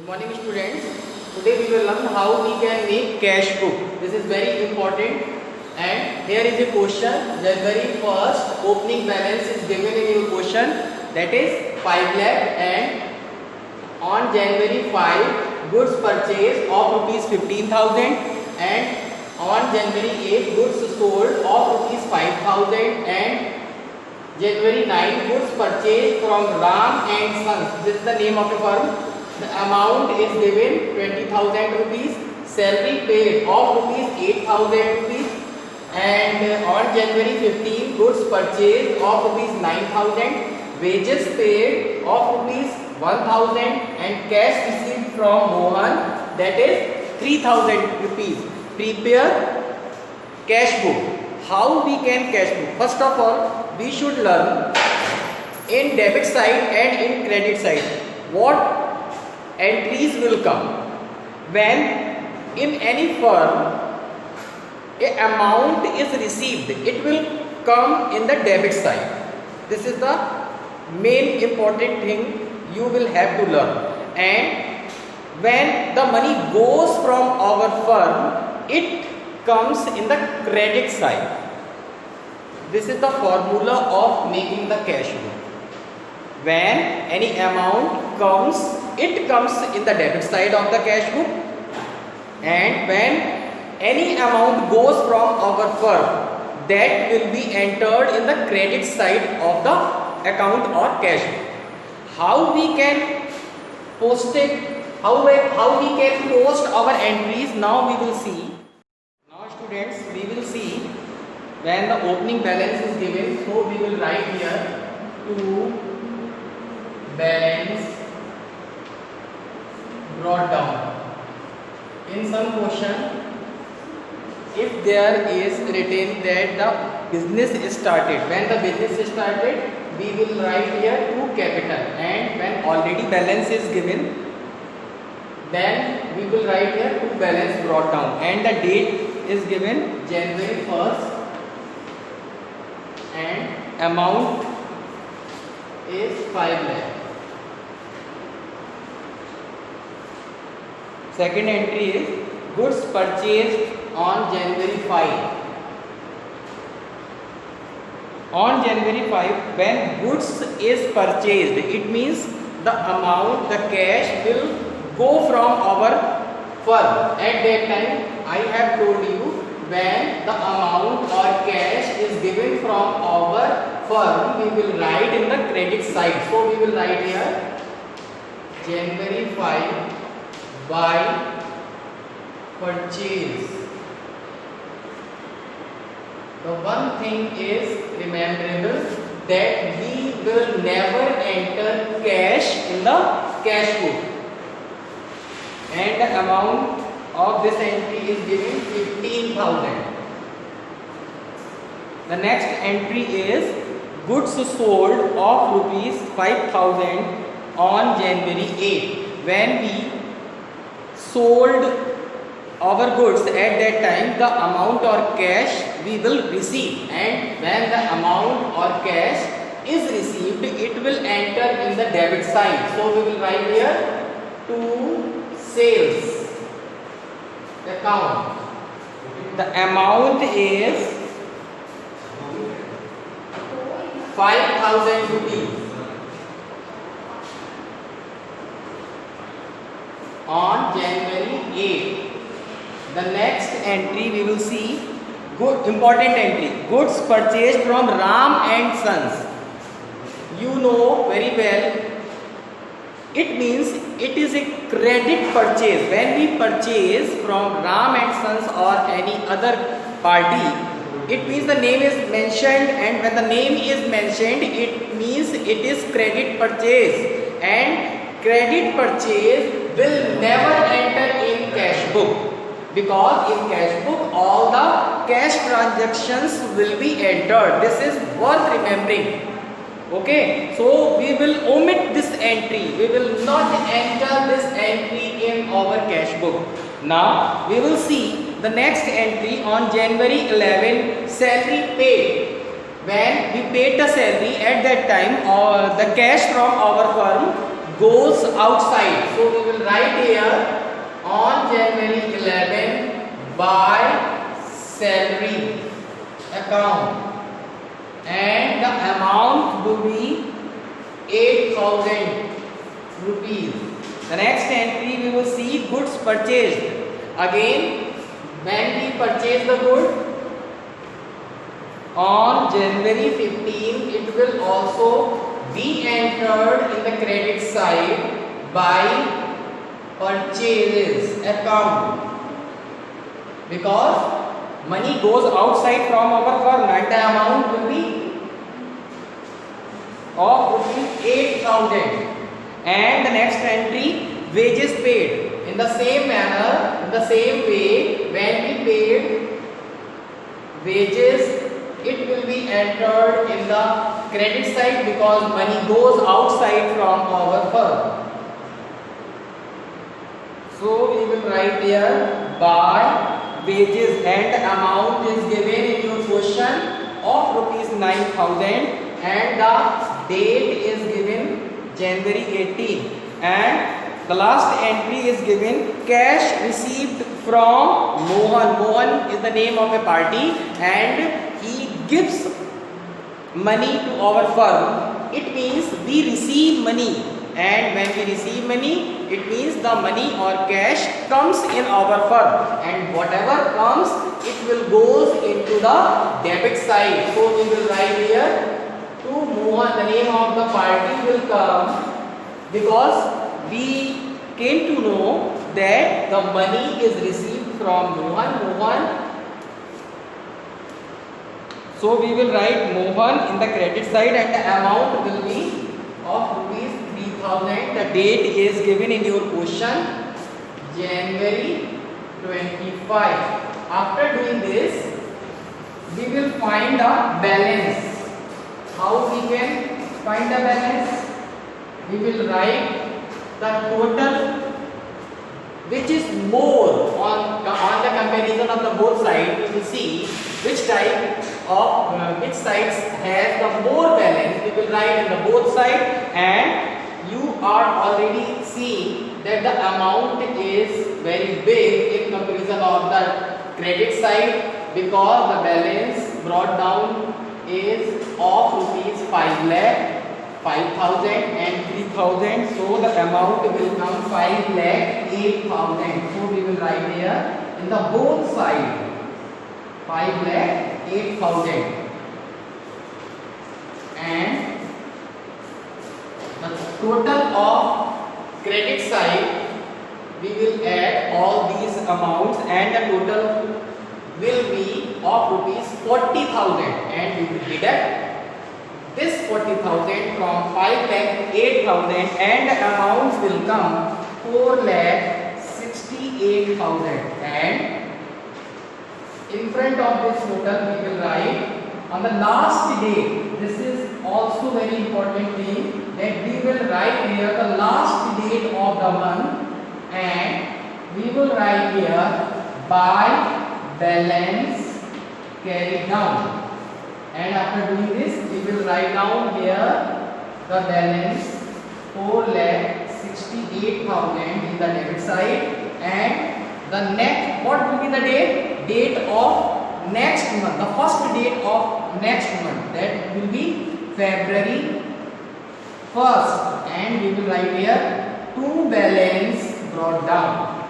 Good morning students. Today we will learn how we can make cash book. This is very important and here is a question. January 1st opening balance is given in your question, that is 5 lakh, and on January 5 goods purchased of rupees 15,000 and on January 8 goods sold of rupees 5,000 and January 9 goods purchased from Ram and Sons. This is the name of the firm. The amount is given 20,000 rupees. Salary paid of rupees 8,000 rupees. And on January 15 goods purchased of rupees 9,000. Wages paid of rupees 1,000 and cash received from Mohan, that is 3,000 rupees. Prepare cash book. How we can cash book? First of all, we should learn in debit side and in credit side what entries will come. When in any firm a amount is received, it will come in the debit side. This is the main important thing you will have to learn. And when the money goes from our firm, it comes in the credit side. This is the formula of making the cash book. When any amount comes, it comes in the debit side of the cash book, and when any amount goes from our firm, that will be entered in the credit side of the account or cash book. How we can post it, how we can post our entries, now we will see. Now students, we will see when the opening balance is given, so we will write here to balance brought down. In some question, if there is written that the business is started, when the business is started, we will write here to capital, and when already balance is given, then we will write here to balance brought down, and the date is given January 1st and amount is 5 lakh. Second entry is goods purchased on January 5. On January 5, when goods is purchased, it means the amount, the cash will go from our firm. At that time, I have told you, when the amount or cash is given from our firm, we will write in the credit side. So we will write here January 5 by purchase. The one thing is rememberable, that we will never enter cash in the cash book, and the amount of this entry is given 15,000. The next entry is goods sold of rupees 5,000 on January 8. When we sold our goods, at that time the amount or cash we will receive, and when the amount or cash is received, it will enter in the debit side. So we will write here to sales account. The amount is 5,000 rupees on January 8. The next entry we will see, good important entry, goods purchased from Ram and Sons. You know very well, it means it is a credit purchase. When we purchase from Ram and Sons or any other party, it means the name is mentioned, and when the name is mentioned, it means it is credit purchase, and credit purchase will never enter in cash book, because in cash book all the cash transactions will be entered. This is worth remembering. Okay, so we will omit this entry. We will not enter this entry in our cash book. Now we will see the next entry on January 11, salary paid. When we paid the salary, at that time the cash from our firm goes outside. So we will write here on January 11 by salary account, and the amount will be 8,000 rupees. The next entry we will see goods purchased. Again, when we purchase the good on January 15, it will also be entered in the credit side by purchases account, because money goes outside from our firm and the amount will be of rupees 8,000. And the next entry, wages paid. In the same manner, in the same way, when we paid wages, it will be entered in the credit side because money goes outside from our firm. So we will write here by wages, and the amount is given in your question of rupees 9,000, and the date is given January 18, and the last entry is given cash received from Mohan. Mohan is the name of a party and he gives money to our firm. It means we receive money, and when we receive money, it means the money or cash comes in our firm, and whatever comes, it will goes into the debit side. So we will write here to Mohan, the name of the party will come, because we came to know that the money is received from Mohan. So we will write Mohan in the credit side, and the amount will be of rupees 3,000. The date is given in your question, January 25. After doing this, we will find a balance. How we can find the balance? We will write the total which is more on the comparison of the both sides. We will see which type of which sides has the more balance. We will write in the both sides, and you are already seeing that the amount is very big in comparison of the credit side, because the balance brought down is of rupees 5 lakh, 5,000 and 3,000. So the amount will come 5 lakh 8,000. So we will write here in the both side 5 lakh 8,000, and the total of credit side we will add all these amounts, and the total will be of rupees 40,000, and we will deduct this 40,000 from 5 lakh 8,000, and the amounts will come 4 lakh 68,000, and in front of this total we will write on the last date. This is also very important thing, that we will write here the last date of the month, and we will write here by balance carried down. And after doing this, we will write down here the balance 4 lakh 68,000 in the debit side, and the next, what will be the date? Date of next month, the first date of next month, that will be February 1st, and we will write here to balance brought down.